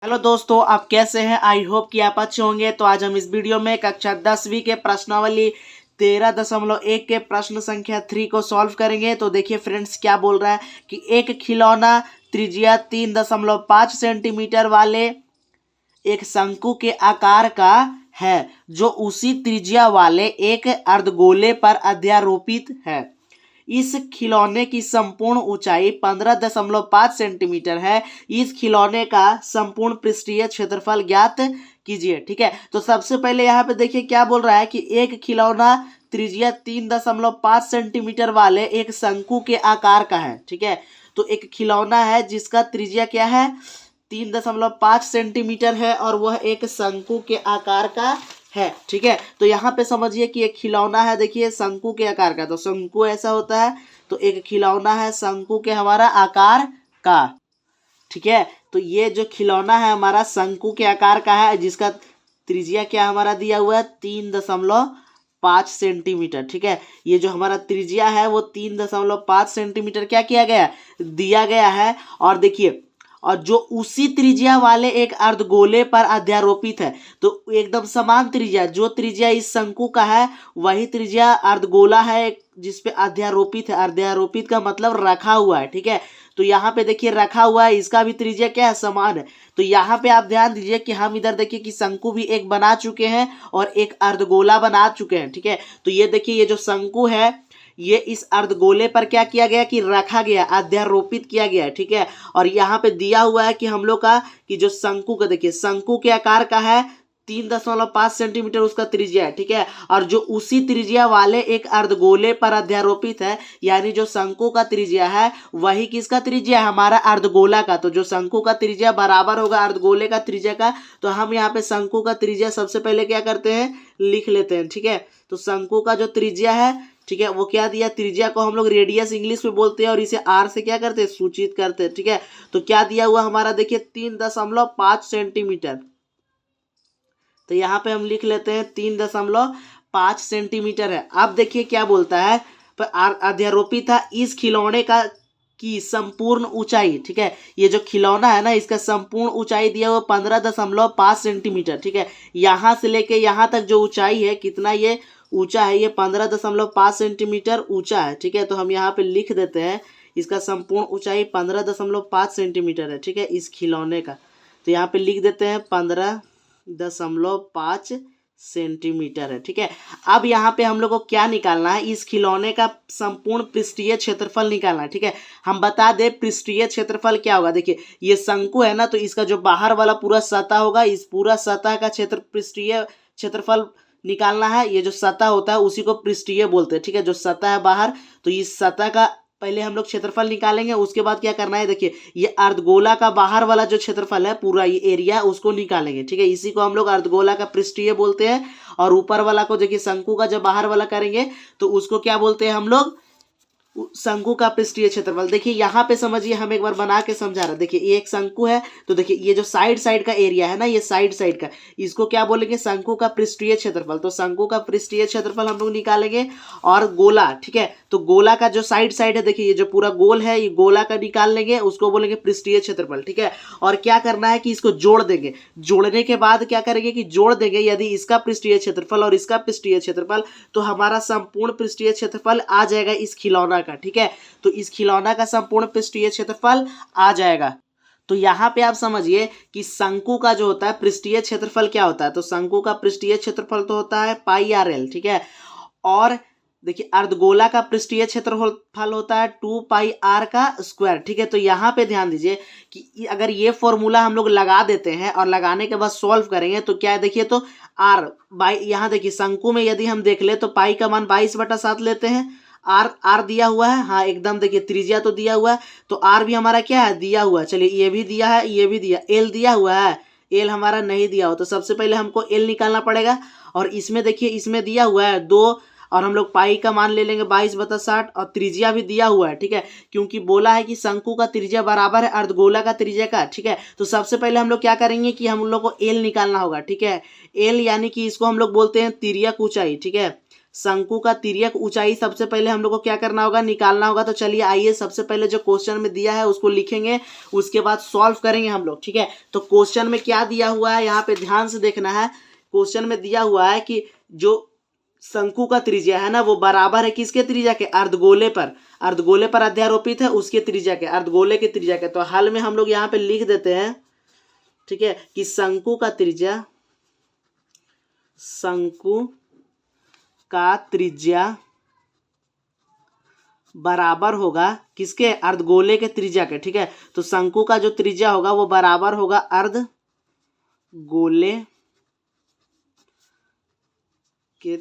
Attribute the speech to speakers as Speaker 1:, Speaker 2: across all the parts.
Speaker 1: Hello दोस्तों, आप कैसे हैं? आई होप कि आप अच्छे होंगे। तो आज हम इस वीडियो में कक्षा 10वीं के प्रश्नावली 13.1 के प्रश्न संख्या 3 को सॉल्व करेंगे। तो देखिए फ्रेंड्स, क्या बोल रहा है कि एक खिलौना त्रिज्या 3.5 सेंटीमीटर वाले एक शंकु के आकार का है जो उसी त्रिज्या वाले एक अर्धगोले पर अध्यारोपित है। इस खिलौने की संपूर्ण ऊंचाई 15.5 सेंटीमीटर है। इस खिलौने का संपूर्ण पृष्ठीय क्षेत्रफल ज्ञात कीजिए। ठीक है, तो सबसे पहले यहाँ पे देखिए क्या बोल रहा है कि एक खिलौना त्रिज्या 3.5 सेंटीमीटर वाले एक शंकु के आकार का है। ठीक है, तो एक खिलौना है जिसका त्रिज्या क्या है, 3.5 सेंटीमीटर है और वह एक शंकु के आकार का है। ठीक है, तो यहाँ पे समझिए कि एक खिलौना है, देखिए शंकु के आकार का, तो शंकु ऐसा होता है, तो एक खिलौना है शंकु के हमारा आकार का। ठीक है, तो ये जो खिलौना है हमारा शंकु के आकार का है जिसका त्रिज्या क्या हमारा दिया हुआ है, 3.5 सेंटीमीटर। ठीक है, ये जो हमारा त्रिज्या है वो 3.5 सेंटीमीटर क्या किया गया, दिया गया है। और देखिए, और जो उसी त्रिज्या वाले एक अर्धगोले पर अध्यारोपित है, तो एकदम समान त्रिज्या, जो त्रिज्या इस शंकु का है वही त्रिज्या अर्धगोला है जिसपे अध्यारोपित है। अध्यारोपित का मतलब रखा हुआ है। ठीक है, तो यहाँ पे देखिए रखा हुआ है, इसका भी त्रिज्या क्या है, समान है। तो यहाँ पे आप ध्यान दीजिए कि हम इधर देखिए कि शंकु भी एक बना चुके हैं और एक अर्धगोला बना चुके हैं। ठीक है, तो ये देखिए ये जो शंकु है ये इस अर्धगोले पर क्या किया गया कि रखा गया, अध्यारोपित किया गया है। ठीक है, और यहाँ पे दिया हुआ है कि हम लोग का कि जो शंकु का, देखिए शंकु के आकार का है, 3.5 सेंटीमीटर उसका त्रिज्या है। ठीक है, और जो उसी त्रिज्या वाले एक अर्धगोले पर अध्यारोपित है, यानी जो शंकु का त्रिज्या है वही किसका त्रिज्या है, हमारा अर्धगोला का। तो जो शंकु का त्रिज्या बराबर होगा अर्धगोले का त्रिज्या का, तो हम यहाँ पे शंकु का त्रिज्या सबसे पहले क्या करते हैं, लिख लेते हैं। ठीक है, तो शंकु का जो त्रिज्या है, ठीक है, वो क्या दिया, त्रिज्या को हम लोग रेडियस इंग्लिश में बोलते हैं और इसे आर से क्या करते हैं, सूचित करते हैं। ठीक है, तो क्या दिया हुआ हमारा, देखिए 3.5 सेंटीमीटर। तो यहाँ पे हम लिख लेते हैं 3.5 सेंटीमीटर है। अब देखिए क्या बोलता है, पर अध्यारोपित था इस खिलौने का की संपूर्ण ऊंचाई। ठीक है, ये जो खिलौना है ना इसका संपूर्ण ऊंचाई दिया हुआ 15.5 सेंटीमीटर। ठीक है, यहाँ से लेके यहाँ तक जो ऊंचाई है, कितना ये ऊंचा है, ये 15.5 सेंटीमीटर ऊंचा है। ठीक है, तो हम यहाँ पे लिख देते हैं इसका संपूर्ण ऊंचाई 15.5 सेंटीमीटर है। ठीक है, इस खिलौने का, तो यहाँ पे लिख देते हैं 15.5 सेंटीमीटर है। ठीक है, अब यहाँ पे हम लोग को क्या निकालना है, इस खिलौने का संपूर्ण पृष्ठीय क्षेत्रफल निकालना है। ठीक है, हम बता दें पृष्ठीय क्षेत्रफल क्या होगा। देखिए ये शंकु है ना, तो इसका जो बाहर वाला पूरा सतह होगा, इस पूरा सतह का पृष्ठीय क्षेत्रफल निकालना है। ये जो सतह होता है उसी को पृष्ठीय बोलते हैं। ठीक है, जो सतह है बाहर, तो इस सतह का पहले हम लोग क्षेत्रफल निकालेंगे, उसके बाद क्या करना है, देखिए ये अर्धगोला का बाहर वाला जो क्षेत्रफल है, पूरा ये एरिया, उसको निकालेंगे। ठीक है, इसी को हम लोग अर्धगोला का पृष्ठीय बोलते हैं। और ऊपर वाला को देखिए शंकु का जब बाहर वाला करेंगे तो उसको क्या बोलते हैं हम लोग, शंकु का पृष्ठीय क्षेत्रफल। देखिए यहाँ पे समझिए, हम एक बार बना के समझा रहे। देखिए ये एक शंकु है, तो देखिए ये जो साइड का एरिया है ना, ये साइड का, इसको क्या बोलेंगे, शंकु का पृष्ठीय क्षेत्रफल। तो शंकु का पृष्ठीय क्षेत्रफल हम लोग निकालेंगे। और गोला, ठीक है, तो गोला का जो साइड है, देखिए ये जो पूरा गोल है, ये गोला का निकाल लेंगे, उसको बोलेंगे पृष्ठीय क्षेत्रफल। ठीक है, और क्या करना है कि इसको जोड़ देंगे। जोड़ने के बाद क्या करेंगे कि जोड़ देंगे, यदि इसका पृष्ठीय क्षेत्रफल और इसका पृष्ठीय क्षेत्रफल, तो हमारा संपूर्ण पृष्ठीय क्षेत्रफल आ जाएगा इस खिलौना का। ठीक है, तो इस खिलौना का संपूर्ण पृष्ठीय क्षेत्रफल आ जाएगा। तो यहाँ पे आप समझिए कि शंकु का जो होता है पृष्ठीय क्षेत्रफल क्या होता है, तो शंकु का पृष्ठीय क्षेत्रफल तो होता है πr_l। ठीक है, और देखिए अर्धगोला का पृष्ठीय क्षेत्रफल होता है 2πr का स्क्वायर। ठीक है, तो यहाँ पे ध्यान दीजिए कि अगर ये फॉर्मूला हम लोग लगा देते हैं और लगाने के बाद सॉल्व करेंगे तो क्या है, देखिए तो r बाई, यहाँ देखिए शंकु में यदि हम देख ले तो पाई का मान 22/7 लेते हैं। आर दिया हुआ है, हाँ एकदम, देखिए त्रिज्या तो दिया हुआ है, तो आर भी हमारा क्या है, दिया हुआ है। चलिए ये भी दिया है, ये भी दिया, एल दिया हुआ है, एल हमारा नहीं दिया हो, तो सबसे पहले हमको एल निकालना पड़ेगा। और इसमें देखिए इसमें दिया हुआ है 2, और हम लोग पाई का मान ले लेंगे 22/60, और त्रिज्या भी दिया हुआ है। ठीक है, क्योंकि बोला है कि शंकु का त्रिज्या बराबर है अर्धगोला का त्रिज्या का। ठीक है, तो सबसे पहले हम लोग क्या करेंगे कि हम लोग को एल निकालना होगा। ठीक है, एल यानी कि इसको हम लोग बोलते हैं तिर्यक ऊंचाई। ठीक है, शंकु का तिर्यक ऊंचाई सबसे पहले हम लोग को क्या करना होगा, निकालना होगा। तो चलिए आइए सबसे पहले जो क्वेश्चन में दिया है उसको लिखेंगे, उसके बाद सॉल्व करेंगे हम लोग, ठीक है। तो क्वेश्चन में क्या दिया हुआ है यहाँ पे ध्यान से देखना है। क्वेश्चन में दिया हुआ है कि जो शंकु का त्रिज्या है ना वो बराबर है किसके त्रिज्या के, अर्धगोले पर अध्यारोपित है उसके त्रिज्या के, अर्धगोले के त्रिज्या के। तो हल में हम लोग यहाँ पे लिख देते हैं, ठीक है, कि शंकु का त्रिज्या बराबर होगा किसके, अर्धगोले के त्रिज्या के, ठीक है। तो शंकु का जो त्रिज्या होगा वो बराबर होगा अर्धगोले के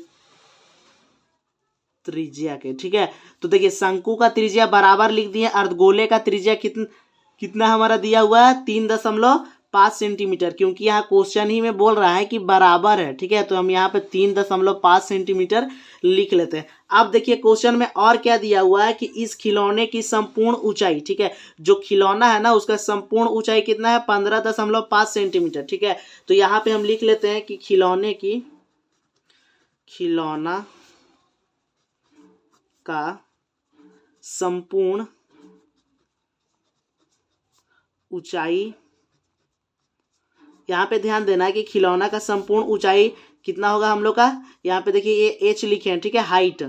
Speaker 1: त्रिज्या के, ठीक है। तो देखिए शंकु का त्रिज्या बराबर लिख दिए, अर्धगोले का त्रिज्या कितना हमारा दिया हुआ है 3.5 सेंटीमीटर, क्योंकि यहाँ क्वेश्चन ही में बोल रहा है कि बराबर है, ठीक है। तो हम यहाँ पे 3.5 सेंटीमीटर लिख लेते हैं। अब देखिए क्वेश्चन में और क्या दिया हुआ है कि इस खिलौने की संपूर्ण ऊंचाई, ठीक है, जो खिलौना है ना उसका संपूर्ण ऊंचाई कितना है 15.5 सेंटीमीटर, ठीक है। तो यहाँ पे हम लिख लेते हैं कि खिलौना का संपूर्ण ऊंचाई, यहाँ पे ध्यान देना है कि खिलौना का संपूर्ण ऊंचाई कितना होगा हम लोग का, यहाँ पे देखिए ये एच लिखे हैं, ठीक है, हाइट।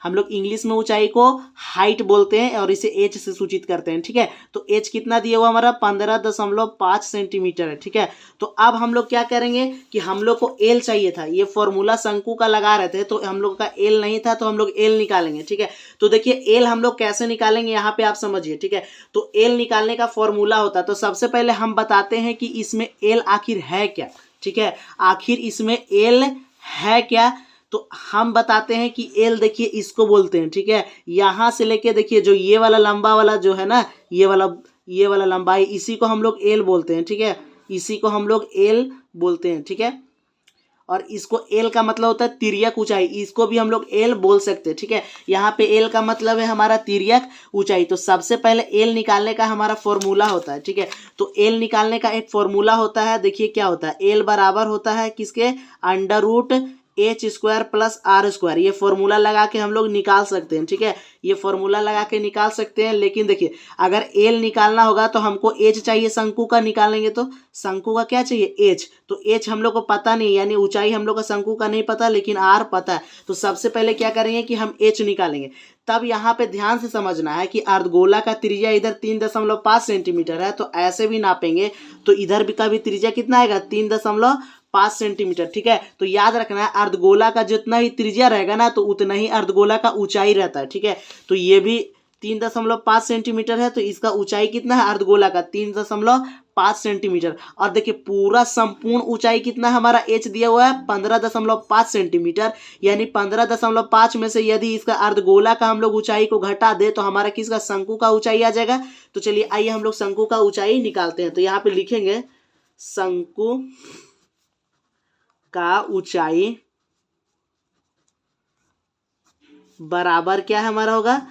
Speaker 1: हम लोग इंग्लिश में ऊंचाई को हाइट बोलते हैं और इसे एच से सूचित करते हैं, ठीक है। तो एच कितना दिया हुआ हमारा 15.5 सेंटीमीटर है, ठीक है। तो अब हम लोग क्या करेंगे कि हम लोग को एल चाहिए था, ये फॉर्मूला शंकु का लगा रहे थे तो हम लोग का एल नहीं था, तो हम लोग एल निकालेंगे, ठीक है। तो देखिए एल हम लोग कैसे निकालेंगे यहाँ पे आप समझिए, ठीक है। तो एल निकालने का फॉर्मूला होता है, तो सबसे पहले हम बताते हैं कि इसमें एल आखिर है क्या, ठीक है, आखिर इसमें एल है क्या। तो हम बताते हैं कि एल देखिए इसको बोलते हैं, ठीक है। यहां से लेके देखिए जो ये वाला लंबा वाला जो है ना, ये वाला लंबाई, इसी को हम लोग एल बोलते हैं, ठीक है, इसी को हम लोग एल बोलते हैं, ठीक है। और इसको एल का मतलब होता है तिर्यक ऊंचाई, इसको भी हम लोग एल बोल सकते हैं, ठीक है। यहाँ पे एल का मतलब है हमारा तिर्यक ऊंचाई। तो सबसे पहले एल निकालने का हमारा फॉर्मूला होता है, ठीक है। तो एल निकालने का एक फॉर्मूला होता है, देखिए क्या होता है, एल बराबर होता है किसके, √h² + r²। ये फॉर्मूला लगा के हम लोग निकाल सकते हैं, ठीक है, ये फॉर्मूला लगा के निकाल सकते हैं। लेकिन देखिए अगर एल निकालना होगा तो हमको एच चाहिए, शंकु का निकालेंगे तो शंकु का क्या चाहिए, एच। तो एच हम लोग को पता नहीं, यानी ऊंचाई हम लोग का शंकु का नहीं पता, लेकिन आर पता है। तो सबसे पहले क्या करेंगे कि हम एच निकालेंगे। तब यहाँ पे ध्यान से समझना है कि अर्धगोला का त्रिज्या इधर 3.5 सेंटीमीटर है, तो ऐसे भी नापेंगे तो इधर भी का भी त्रिज्या कितना आएगा 3.5 सेंटीमीटर, ठीक है। तो याद रखना है अर्धगोला का जितना ही त्रिज्या रहेगा ना तो उतना ही अर्धगोला का ऊंचाई रहता है, ठीक है। तो ये भी 3.5 सेंटीमीटर है, तो इसका ऊंचाई कितना है अर्धगोला का 3.5 सेंटीमीटर। और देखिए पूरा संपूर्ण ऊंचाई कितना हमारा एच दिया हुआ है 15.5 सेंटीमीटर, यानी 15.5 में से यदि इसका अर्धगोला का हम लोग ऊंचाई को घटा दे तो हमारा किसका, शंकु का ऊंचाई आ जाएगा। तो चलिए आइए हम लोग शंकु का ऊंचाई निकालते हैं। तो यहाँ पे लिखेंगे शंकु का ऊंचाई बराबर क्या है हमारा होगा,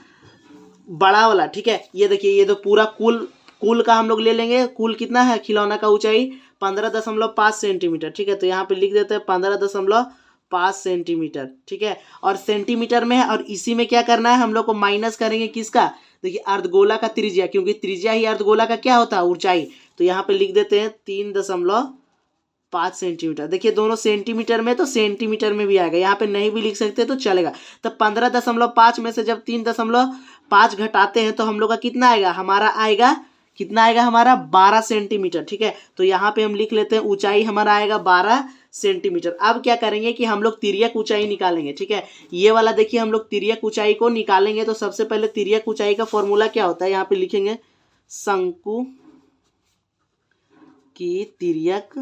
Speaker 1: बड़ा वाला, ठीक है। ये देखिए ये तो पूरा कुल का हम लोग ले लेंगे, कुल कितना है खिलौना का ऊंचाई 15.5 सेंटीमीटर, ठीक है। तो यहाँ पे लिख देते हैं 15.5 सेंटीमीटर, ठीक है। और सेंटीमीटर में है, और इसी में क्या करना है हम लोग को माइनस करेंगे किसका, देखिए अर्धगोला का त्रिज्या, क्योंकि त्रिज्या ही अर्धगोला का क्या होता है ऊंचाई। तो यहाँ पे लिख देते हैं 3.5 सेंटीमीटर। देखिए दोनों सेंटीमीटर में तो सेंटीमीटर में भी आएगा, यहाँ पे नहीं भी लिख सकते तो चलेगा। तो 15.5 में से जब 3.5 घटाते हैं तो हम लोग का कितना आएगा, हमारा आएगा कितना आएगा हमारा 12 सेंटीमीटर, ठीक है। तो यहाँ पे हम लिख लेते हैं ऊंचाई हमारा आएगा 12 सेंटीमीटर। अब क्या करेंगे कि हम लोग तिर्यक ऊंचाई निकालेंगे, ठीक है। ये वाला देखिए हम लोग तिर्यक ऊंचाई को निकालेंगे। तो सबसे पहले तिर्यक ऊंचाई का फॉर्मूला क्या होता है, यहाँ पे लिखेंगे शंकु की तिर्यक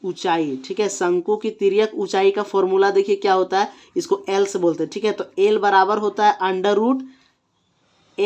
Speaker 1: ऊंचाई, ठीक है। शंकु की तिर्यक ऊंचाई का फॉर्मूला देखिए क्या होता है, इसको एल से बोलते हैं, ठीक है। तो एल बराबर होता है √h² +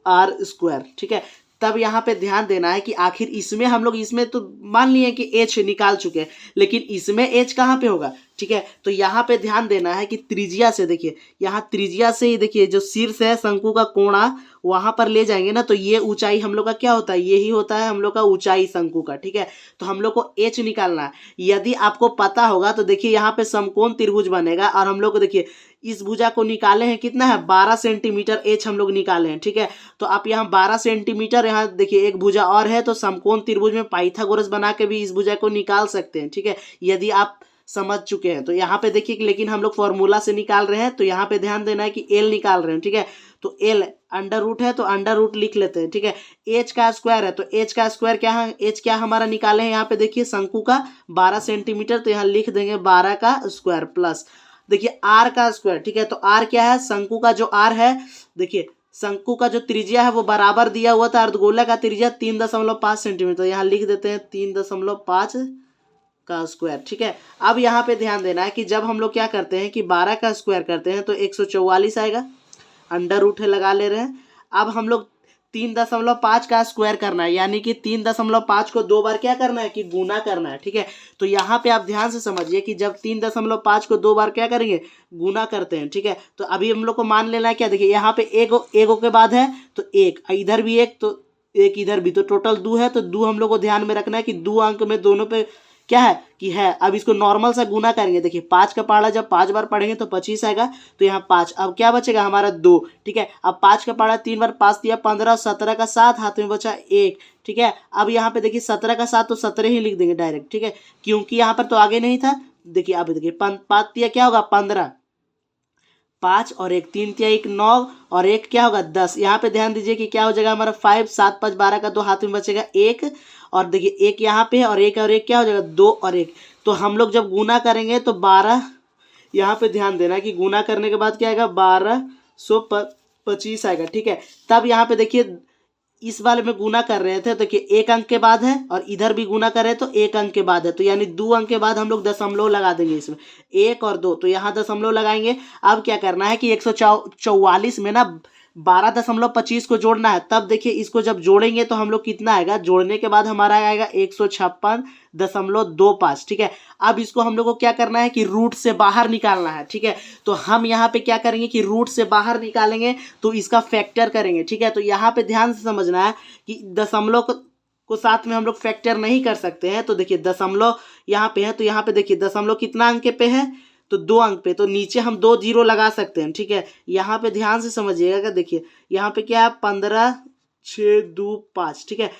Speaker 1: r², ठीक है। तब यहाँ पे ध्यान देना है कि आखिर इसमें हम लोग इसमें तो मान लिए कि एच निकाल चुके हैं, लेकिन इसमें एच कहाँ पे होगा, ठीक है। तो यहाँ पे ध्यान देना है कि त्रिज्या से, देखिए यहाँ त्रिज्या से ही देखिए जो शीर्ष है शंकु का कोणा वहाँ पर ले जाएंगे ना, तो ये ऊंचाई हम लोग का क्या होता है, यही होता है हम लोग का ऊंचाई शंकु का, ठीक है। तो हम लोग को एच निकालना है। यदि आपको पता होगा तो देखिए यहाँ पे समकोण त्रिभुज बनेगा, और हम लोग को देखिए इस भुजा को निकाले हैं कितना है 12 सेंटीमीटर एच हम लोग निकाले हैं, ठीक है। तो आप यहाँ 12 सेंटीमीटर, यहाँ देखिए एक भुजा और है, तो समकोण त्रिभुज में पाइथागोरस बना के भी इस भुजा को निकाल सकते हैं, ठीक है, यदि आप समझ चुके हैं। तो यहाँ पे देखिए लेकिन हम लोग फॉर्मूला से निकाल रहे हैं, तो यहाँ पे ध्यान देना है कि एल निकाल रहे हैं, ठीक है। तो एल अंडर रूट है तो अंडर रूट लिख लेते हैं, ठीक है। एच का स्क्वायर है तो एच का स्क्वायर क्या है, एच क्या हमारा निकाले हैं यहाँ पे देखिए शंकु का 12 सेंटीमीटर, तो यहाँ लिख देंगे 12 का स्क्वायर प्लस देखिए आर का स्क्वायर, ठीक है। तो आर क्या है, शंकु का जो आर है, देखिए शंकु का जो त्रिज्या है वो बराबर दिया हुआ था, अर्धगोला का त्रिज्या 3.5 सेंटीमीटर, तो यहाँ लिख देते हैं 3.5 का स्क्वायर, ठीक है। अब यहाँ पे ध्यान देना है कि जब हम लोग क्या करते हैं कि 12 का स्क्वायर करते हैं तो 144 आएगा, अंडर रूट है लगा ले रहे हैं। अब हम लोग 3.5 का स्क्वायर करना है, यानी कि 3.5 को 2 बार क्या करना है कि गुना करना है, ठीक है। तो यहाँ पे आप ध्यान से समझिए कि जब 3.5 को 2 बार क्या करेंगे गुना करते हैं, ठीक है। तो अभी हम लोग को मान लेना है क्या, देखिए यहाँ पे एक के बाद है तो एक, इधर भी एक, तो एक इधर भी, तो टोटल 2 है, तो 2 हम लोग को ध्यान में रखना है कि 2 अंक में दोनों पे क्या है कि है। अब इसको नॉर्मल सा गुना करेंगे, देखिए 5 का पहाड़ा जब 5 बार पढ़ेंगे तो 25 आएगा, तो यहाँ 5, अब क्या बचेगा हमारा 2, ठीक है। अब 5 का पहाड़ा 3 बार 5 दिया 15, 17 का 7, हाथ में बचा 1, ठीक है। अब यहाँ पे देखिए 17 का 7 तो 17 ही लिख देंगे डायरेक्ट, ठीक है, क्योंकि यहाँ पर तो आगे नहीं था। देखिए अब देखिए 5 दिया क्या होगा 15, 5 और 1 3 तिया 1 9 और 1 क्या होगा 10। यहाँ पे ध्यान दीजिए कि क्या हो जाएगा हमारा 5 7 5 12 का 2, हाथ में बचेगा 1, और देखिए 1 यहाँ पे है और 1 क्या हो जाएगा 2 और 1। तो हम लोग जब गुना करेंगे तो 12, यहाँ पे ध्यान देना कि गुना करने के बाद क्या आएगा 1225 आएगा, ठीक है। तब यहाँ पे देखिए इस वाले में गुना कर रहे थे, तो कि 1 अंक के बाद है, और इधर भी गुना कर रहे हैं तो 1 अंक के बाद है, तो यानी 2 अंक के बाद हम लोग दशमलव लगा देंगे इसमें 1 और 2, तो यहाँ दशमलव लगाएंगे। अब क्या करना है कि 144 में ना 12.25 को जोड़ना है। तब देखिए इसको जब जोड़ेंगे तो हम लोग कितना आएगा, जोड़ने के बाद हमारा आएगा 156.25, ठीक है। अब इसको हम लोग को क्या करना है कि रूट से बाहर निकालना है, ठीक है। तो हम यहाँ पे क्या करेंगे कि रूट से बाहर निकालेंगे तो इसका फैक्टर करेंगे, ठीक है। तो यहाँ पे ध्यान से समझना है कि दशमलव को साथ में हम लोग फैक्टर नहीं कर सकते हैं। तो देखिए दशमलव यहाँ पे है, तो यहाँ पे देखिए दशमलव कितना अंक पे है तो 2 अंक पे, तो नीचे हम 2 जीरो लगा सकते हैं, ठीक है। यहाँ पे ध्यान से समझिएगा, देखिए यहाँ पे क्या है 15,625, ठीक है।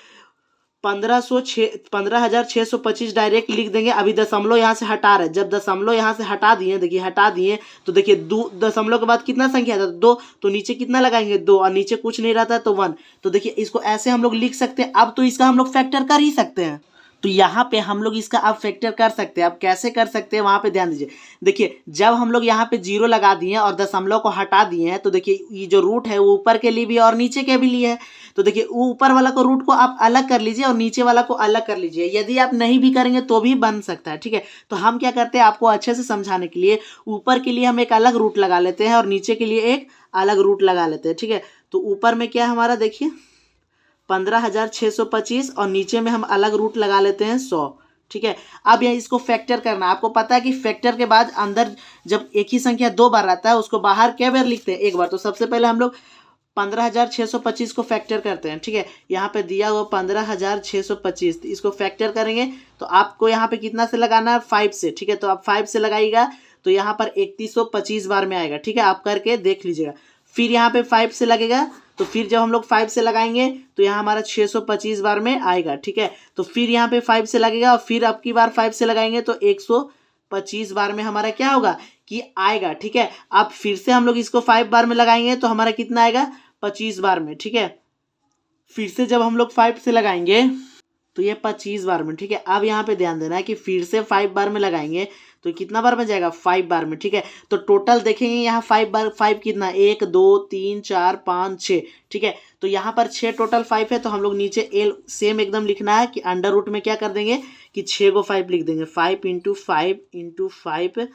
Speaker 1: 15,625 डायरेक्ट लिख देंगे। अभी दशमलव यहाँ से हटा रहे, जब दशमलव यहाँ से हटा दिए, देखिए हटा दिए, तो देखिए दशमलव के बाद कितना संख्या था 2, तो नीचे कितना लगाएंगे 2, और नीचे कुछ नहीं रहता है तो 1। तो देखिए इसको ऐसे हम लोग लिख सकते हैं। अब तो इसका हम लोग फैक्टर कर ही सकते हैं, तो यहाँ पे हम लोग इसका अब फैक्टर कर सकते हैं। अब कैसे कर सकते हैं वहाँ पे ध्यान दीजिए। देखिए जब हम लोग यहाँ पे 0 लगा दिए और दशमलव को हटा दिए हैं, तो देखिए ये जो रूट है वो ऊपर के लिए भी और नीचे के भी लिए है। तो देखिए ऊपर वाला को रूट को आप अलग कर लीजिए और नीचे वाला को अलग कर लीजिए। यदि आप नहीं भी करेंगे तो भी बन सकता है, ठीक है। तो हम क्या करते हैं आपको अच्छे से समझाने के लिए, ऊपर के लिए हम एक अलग रूट लगा लेते हैं और नीचे के लिए एक अलग रूट लगा लेते हैं, ठीक है। तो ऊपर में क्या हमारा देखिए 15,625 और नीचे में हम अलग रूट लगा लेते हैं 100, ठीक है। अब यहाँ इसको फैक्टर करना, आपको पता है कि फैक्टर के बाद अंदर जब एक ही संख्या 2 बार आता है उसको बाहर क्या बार लिखते हैं 1 बार। तो सबसे पहले हम लोग 15,625 को फैक्टर करते हैं, ठीक है। यहाँ पे दिया हुआ 15,625, इसको फैक्टर करेंगे तो आपको यहाँ पे कितना से लगाना है 5 से, ठीक है। तो आप 5 से लगाइएगा तो यहाँ पर 3125 बार में आएगा, ठीक है। आप करके देख लीजिएगा। फिर यहाँ पे 5 से लगेगा, तो फिर जब हम लोग 5 से लगाएंगे तो यहाँ हमारा 625 बार में आएगा, ठीक है। तो फिर यहाँ पे 5 से लगेगा और फिर अब की बार 5 से लगाएंगे तो 125 बार में हमारा क्या होगा कि आएगा, ठीक है। अब फिर से हम लोग इसको 5 बार में लगाएंगे तो हमारा कितना आएगा 25 बार में, ठीक है। फिर से जब हम लोग 5 से लगाएंगे तो ये 25 बार में, ठीक है। अब यहाँ पे ध्यान देना है कि फिर से 5 बार में लगाएंगे तो कितना बार में जाएगा 5 बार में, ठीक है। तो टोटल देखेंगे यहाँ 5 बार 5 कितना 1 2 3 4 5 6, ठीक है। तो यहाँ पर 6 टोटल 5 है, तो हम लोग नीचे एल सेम एकदम लिखना है कि अंडर रूट में क्या कर देंगे कि 6 को 5 लिख देंगे, 5 इंटू 5 इंटू 5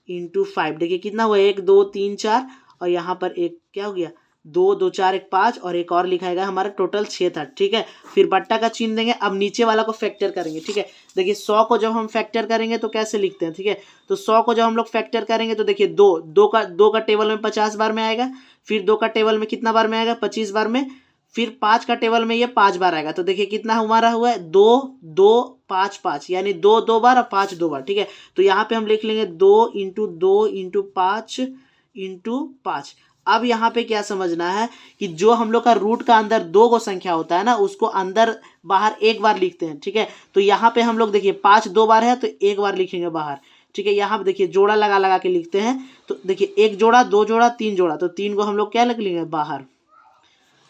Speaker 1: इंटू 5, देखिए कितना हुआ 1 2 3 4 और यहाँ पर एक क्या हो गया 2 2 4 1 5 और एक और लिखाएगा, हमारा टोटल 6 था। ठीक है, फिर बट्टा का चिन्ह देंगे। अब नीचे वाला को फैक्टर करेंगे। ठीक है, देखिए 100 को जब हम फैक्टर करेंगे तो कैसे लिखते हैं। ठीक है, तो 100 को जब हम लोग फैक्टर करेंगे तो देखिए 2 का टेबल में 50 बार में आएगा, फिर 2 का टेबल में कितना बार में आएगा, 25 बार में, फिर 5 का टेबल में ये 5 बार आएगा। तो देखिए कितना हमारा हुआ है, 2 2 5 5, यानी 2 2 बार और 5 2 बार। ठीक है, तो यहाँ पे हम लिख लेंगे 2 इंटू 2 इंटू 5 इंटू 5। अब यहाँ पे क्या समझना है कि जो हम लोग का रूट का अंदर 2 को संख्या होता है ना, उसको अंदर बाहर एक बार लिखते हैं। ठीक है, तो यहाँ पे हम लोग देखिए 5 2 बार है तो एक बार लिखेंगे बाहर। ठीक है, यहाँ पे देखिए जोड़ा लगा लगा के लिखते हैं। तो देखिए 1 जोड़ा 2 जोड़ा 3 जोड़ा, तो 3 को हम लोग क्या लिख लेंगे बाहर।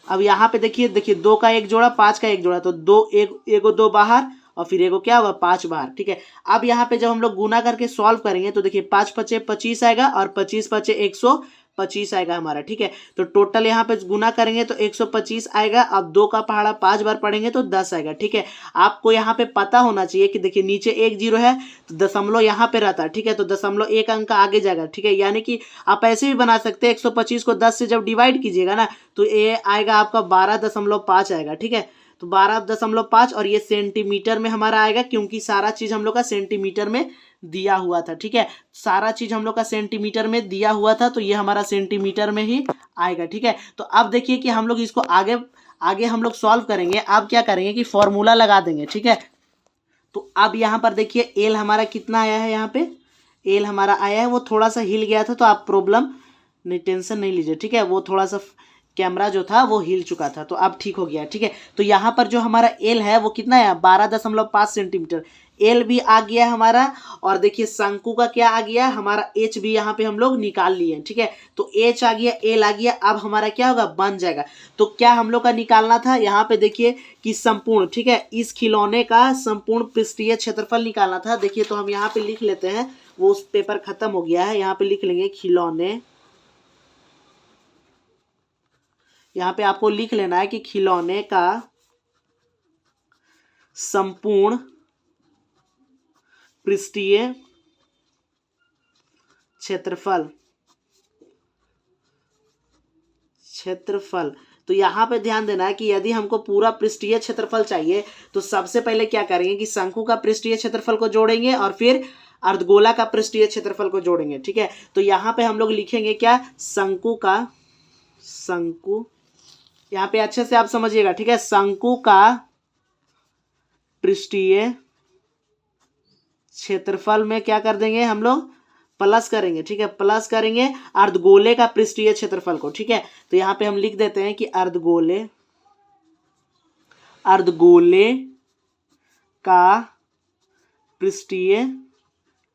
Speaker 1: अब यहाँ पे देखिए 2 का 1 जोड़ा 5 का 1 जोड़ा, तो 2 एक 2 बाहर और फिर एगो क्या होगा 5 बाहर। ठीक है, अब यहाँ पे जब हम लोग गुना करके सॉल्व करेंगे तो देखिए 5 पचे 25 आएगा और 25 पचे 125 आएगा हमारा। ठीक है, तो टोटल यहाँ पे गुना करेंगे तो 125 आएगा। अब 2 का पहाड़ा 5 बार पढ़ेंगे तो 10 आएगा। ठीक है, आपको यहाँ पे पता होना चाहिए कि देखिए नीचे 1 0 है तो दशमलव यहाँ पे रहता है। ठीक है, तो दशमलव 1 अंक आगे जाएगा। ठीक है, यानी कि आप ऐसे भी बना सकते हैं, 125 को 10 से जब डिवाइड कीजिएगा ना तो ये आएगा आपका 12.5 आएगा। ठीक है, तो 12.5 और ये सेंटीमीटर में हमारा आएगा, क्योंकि सारा चीज हम लोग का सेंटीमीटर में दिया हुआ था। ठीक है, सारा चीज हम लोग का सेंटीमीटर में दिया हुआ था, तो ये हमारा सेंटीमीटर में ही आएगा। ठीक है, तो अब देखिए कि हम लोग इसको आगे आगे हम लोग सॉल्व करेंगे। अब क्या करेंगे कि फॉर्मूला लगा देंगे। ठीक है, तो अब यहाँ पर देखिए एल हमारा कितना आया है, यहाँ पे एल हमारा आया है, वो थोड़ा सा हिल गया था तो आप प्रॉब्लम नहीं, टेंशन नहीं लीजिए। ठीक है, वो थोड़ा सा कैमरा जो था वो हिल चुका था, तो अब ठीक हो गया। ठीक है, तो यहाँ पर जो हमारा एल है वो कितना है, 12.5 सेंटीमीटर। एल भी आ गया हमारा, और देखिए शंकु का क्या आ गया हमारा, एच भी यहाँ पे हम लोग निकाल लिए। ठीक है, तो एच आ गया, एल आ गया। अब हमारा क्या होगा, बन जाएगा। तो क्या हम लोग का निकालना था, यहाँ पे देखिए कि संपूर्ण, ठीक है, इस खिलौने का संपूर्ण पृष्ठीय क्षेत्रफल निकालना था। देखिए तो हम यहाँ पे लिख लेते हैं, वो उस पेपर खत्म हो गया है, यहाँ पे लिख लेंगे खिलौने। यहाँ पे आपको लिख लेना है कि खिलौने का संपूर्ण पृष्ठीय क्षेत्रफल। तो यहाँ पे ध्यान देना है कि यदि हमको पूरा पृष्ठीय क्षेत्रफल चाहिए तो सबसे पहले क्या करेंगे कि शंकु का पृष्ठीय क्षेत्रफल को जोड़ेंगे और फिर अर्धगोला का पृष्ठीय क्षेत्रफल को जोड़ेंगे। ठीक है, तो यहाँ पे हम लोग लिखेंगे क्या, शंकु, यहाँ पे अच्छे से आप समझिएगा। ठीक है, शंकु का पृष्ठीय क्षेत्रफल में क्या कर देंगे हम लोग, प्लस करेंगे। ठीक है, प्लस करेंगे अर्धगोले का पृष्ठीय क्षेत्रफल को। ठीक है, तो यहाँ पे हम लिख देते हैं कि अर्धगोले का पृष्ठीय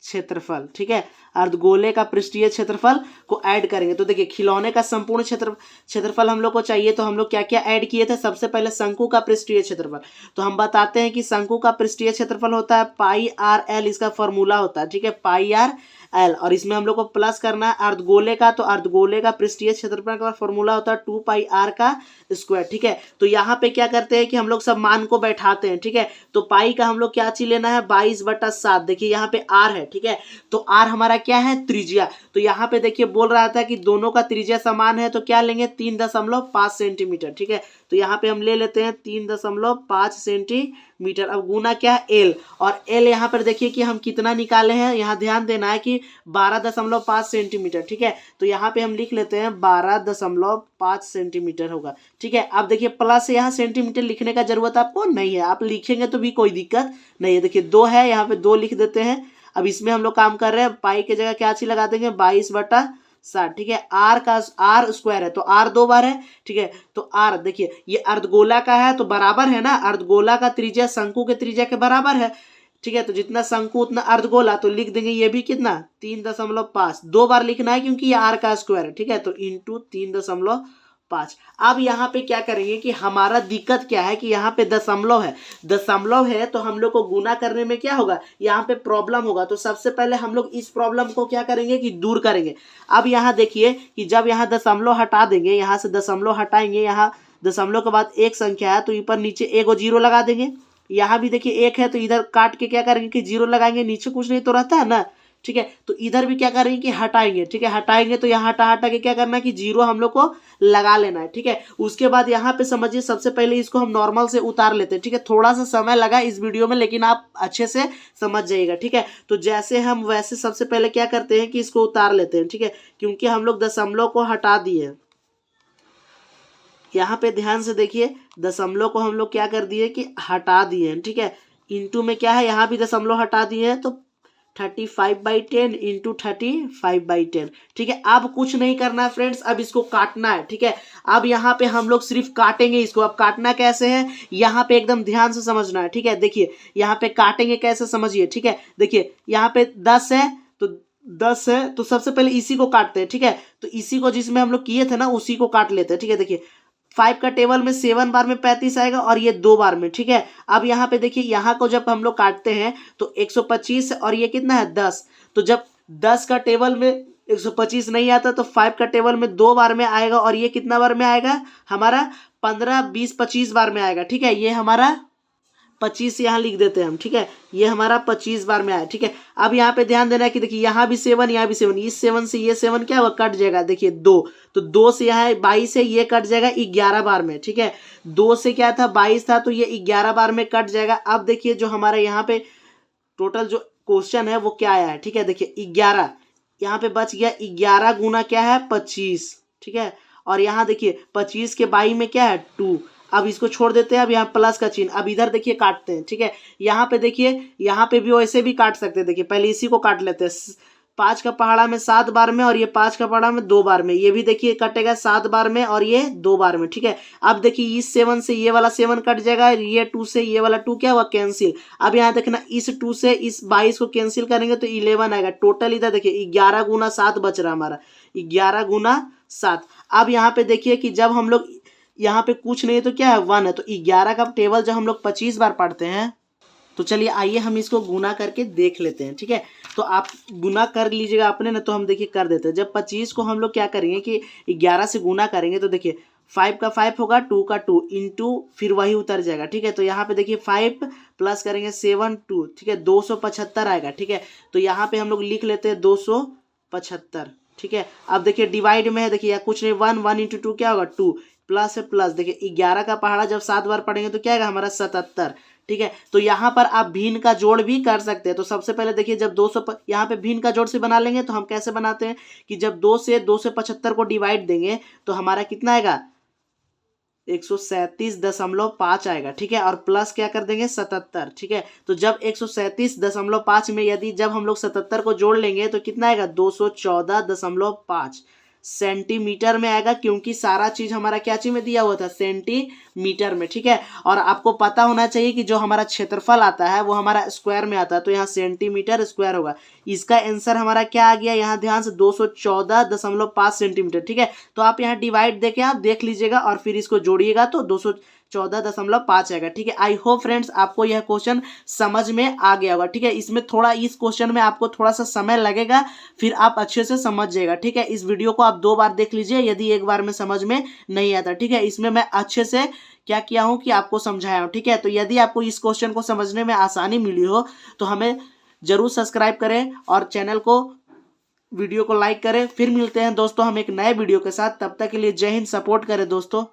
Speaker 1: क्षेत्रफल। ठीक है, अर्धगोले का पृष्ठीय क्षेत्रफल को ऐड करेंगे। तो देखिए खिलौने का संपूर्ण क्षेत्रफल हम लोग को चाहिए, तो हम लोग क्या क्या ऐड किए थे, सबसे पहले शंकु का पृष्ठीय क्षेत्रफल। तो हम बताते हैं कि शंकु का पृष्ठीय क्षेत्रफल होता है पाई आर एल, इसका फॉर्मूला होता है। ठीक है, पाई आर एल, और इसमें हम लोग को प्लस करना है अर्धगोले का, तो अर्धगोले का पृष्ठीय क्षेत्रफल का फॉर्मूला होता है 2 पाई आर का स्क्वायर। ठीक है, तो यहाँ पे क्या करते हैं कि हम लोग सब मान को बैठाते हैं। ठीक है, तो पाई का हम लोग क्या चीज लेना है, 22/7। देखिए यहाँ पे आर है। ठीक है, तो आर हमारा क्या है, त्रिज्या। तो यहाँ पे देखिए बोल रहा था कि दोनों का त्रिज्या समान है, तो क्या लेंगे 3.5 सेंटीमीटर। ठीक है, तो यहाँ पे हम ले लेते हैं 3.5 सेंटीमीटर। अब गुना क्या है, एल, और एल यहाँ पर देखिए कि हम कितना निकाले हैं, यहाँ ध्यान देना है कि 12.5 सेंटीमीटर। ठीक है, तो यहाँ पे हम लिख लेते हैं 12.5 सेंटीमीटर होगा। ठीक है, अब देखिए प्लस यहाँ सेंटीमीटर लिखने का जरूरत आपको नहीं है, आप लिखेंगे तो भी कोई दिक्कत नहीं है। देखिए 2 है, यहाँ पे 2 लिख देते हैं। अब इसमें हम लोग काम कर रहे हैं, पाई की जगह क्या चीज लगा देंगे, 22/7। ठीक है, आर का आर स्क्वायर है तो आर 2 बार है। ठीक है, तो आर देखिए ये अर्धगोला का है तो बराबर है ना, अर्धगोला का त्रिज्या शंकु के त्रिज्या के बराबर है। ठीक है, तो जितना शंकु उतना अर्धगोला, तो लिख देंगे ये भी कितना 3.5, 2 बार लिखना है क्योंकि ये आर का स्क्वायर है। ठीक है, तो इंटू 3.5। अब यहाँ पे क्या करेंगे कि हमारा दिक्कत क्या है कि यहाँ पे दशमलव है, तो हम लोग को गुना करने में क्या होगा, यहाँ पे प्रॉब्लम होगा। तो सबसे पहले हम लोग इस प्रॉब्लम को क्या करेंगे कि दूर करेंगे। अब यहाँ देखिए कि जब यहाँ दशमलव हटा देंगे, यहाँ से दशमलव हटाएंगे, यहाँ दशमलव के बाद एक संख्या है तो ऊपर नीचे एक 0 लगा देंगे। यहाँ भी देखिए 1 है तो इधर काट के क्या करेंगे कि 0 लगाएंगे, नीचे कुछ नहीं तो रहता है ना। ठीक है। तो इधर भी क्या करेंगे कि हटाएंगे, ठीक है, हटाएंगे तो यहाँ हटा हटा के क्या करना है कि 0 हम लोग को लगा लेना है, ठीक है। उसके बाद यहाँ पे समझिए सबसे पहले इसको हम नॉर्मल से उतार लेते हैं, ठीक है। थोड़ा सा समय लगा इस वीडियो में, लेकिन आप अच्छे से समझ जाइएगा, ठीक है। तो जैसे हम वैसे सबसे पहले क्या करते हैं कि इसको उतार लेते हैं, ठीक है, क्योंकि हम लोग दशमलव को हटा दिए। यहाँ पे ध्यान से देखिए, दशमलव को हम लोग क्या कर दिए कि हटा दिए, ठीक है। इंटू में क्या है, यहाँ भी दशमलव हटा दिए हैं, तो 35/10 इंटू 35/10, ठीक है। अब कुछ नहीं करना है फ्रेंड्स, अब इसको काटना है, ठीक है। अब यहाँ पे हम लोग सिर्फ काटेंगे इसको। अब काटना कैसे है, यहाँ पे एकदम ध्यान से समझना है, ठीक है। देखिए यहाँ पे काटेंगे कैसे समझिए, ठीक है। देखिए यहाँ पे 10 है, तो 10 है तो सबसे पहले इसी को काटते हैं, ठीक है। तो इसी को जिसमें हम लोग किए थे ना उसी को काट लेते हैं, ठीक है। देखिए 5 का टेबल में 7 बार में 35 आएगा और ये 2 बार में, ठीक है। अब यहाँ पे देखिए यहाँ को जब हम लोग काटते हैं तो 125 और ये कितना है 10। तो जब 10 का टेबल में 125 नहीं आता तो 5 का टेबल में 2 बार में आएगा और ये कितना बार में आएगा हमारा 15, 20, 25 बार में आएगा, ठीक है। ये हमारा 25 यहाँ लिख देते हैं हम, ठीक है। ये हमारा 25 बार में आया, ठीक है। अब यहाँ पे ध्यान देना है कि देखिए यहाँ भी 7, यहाँ भी 7, इस 7 से ये 7 क्या होगा कट जाएगा, देखिए 2, तो 2 से यहाँ 22 है, ये कट जाएगा 11 बार में, ठीक है। 2 से क्या था 22 था, तो ये 11 बार में कट जाएगा। अब देखिए जो हमारा यहाँ पे टोटल जो क्वेश्चन है वो क्या आया है, ठीक है। देखिए 11 यहाँ पे बच गया, 11 गुना क्या है 25, ठीक है। और यहाँ देखिए 25 के 22 में क्या है 2। अब इसको छोड़ देते हैं, अब यहाँ प्लस का चिन्ह, अब इधर देखिए काटते हैं, ठीक है। यहाँ पे देखिए यहाँ पे भी वैसे भी काट सकते हैं, देखिए पहले इसी को काट लेते हैं। 5 का पहाड़ा में 7 बार में और ये 5 का पहाड़ा में 2 बार में, ये भी देखिए कटेगा 7 बार में और ये 2 बार में, ठीक है। अब देखिए इस 7 से ये वाला 7 कट जाएगा, ये 2 से ये वाला 2 क्या हुआ कैंसिल। अब यहाँ देखना इस 2 से इस 22 को कैंसिल करेंगे तो 11 आएगा टोटल। इधर देखिए 11 गुना 7 बच रहा हमारा, 11 गुना 7। अब यहाँ पे देखिए कि जब हम लोग यहाँ पे कुछ नहीं है तो क्या है 1 है, तो 11 का टेबल जब हम लोग 25 बार पढ़ते हैं तो चलिए आइए हम इसको गुना करके देख लेते हैं, ठीक है। तो आप गुना कर लीजिएगा अपने ना, तो हम देखिए कर देते हैं। जब 25 को हम लोग क्या करेंगे कि 11 से गुना करेंगे तो देखिए 5 का 5 होगा, 2 का 2 इंटू फिर वही उतर जाएगा, ठीक है। तो यहाँ पे देखिए 5 प्लस करेंगे 7 2, ठीक है, 275 आएगा, ठीक है। तो यहाँ पे हम लोग लिख लेते हैं 275, ठीक है। अब देखिए डिवाइड में है, देखिए कुछ नहीं 1 इंटू 2 क्या होगा 2, प्लस है प्लस, देखिए 11 का पहाड़ा जब 7 बार पढ़ेंगे तो क्या आएगा हमारा 77, ठीक है। तो यहाँ पर आप भिन्न का जोड़ भी कर सकते हैं। तो सबसे पहले देखिए जब 200 यहाँ पे भिन्न का जोड़ से बना लेंगे तो हम कैसे बनाते हैं कि जब 2 से 275 को डिवाइड देंगे तो हमारा कितना आएगा 137.5 आएगा, ठीक है। और प्लस क्या कर देंगे 77, ठीक है। तो जब 137.5 में यदि जब हम लोग 77 को जोड़ लेंगे तो कितना आएगा 214.5 सेंटीमीटर में आएगा, क्योंकि सारा चीज हमारा क्या चीज में दिया हुआ था सेंटीमीटर में, ठीक है। और आपको पता होना चाहिए कि जो हमारा क्षेत्रफल आता है वो हमारा स्क्वायर में आता है, तो यहाँ सेंटीमीटर स्क्वायर होगा। इसका आंसर हमारा क्या आ गया, यहाँ ध्यान से 214.5 सेंटीमीटर, ठीक है। तो आप यहाँ डिवाइड देके आप देख लीजिएगा और फिर इसको जोड़िएगा तो 214.5 आएगा, ठीक है। आई होप फ्रेंड्स आपको यह क्वेश्चन समझ में आ गया होगा, ठीक है। इसमें थोड़ा इस क्वेश्चन में आपको थोड़ा सा समय लगेगा, फिर आप अच्छे से समझ जाएगा, ठीक है। इस वीडियो को आप 2 बार देख लीजिए यदि एक बार में समझ में नहीं आता, ठीक है। इसमें मैं अच्छे से क्या किया हूँ कि आपको समझाया हूँ, ठीक है। तो यदि आपको इस क्वेश्चन को समझने में आसानी मिली हो तो हमें जरूर सब्सक्राइब करें और चैनल को वीडियो को लाइक करें। फिर मिलते हैं दोस्तों हम एक नए वीडियो के साथ, तब तक के लिए जय हिंद, सपोर्ट करें दोस्तों।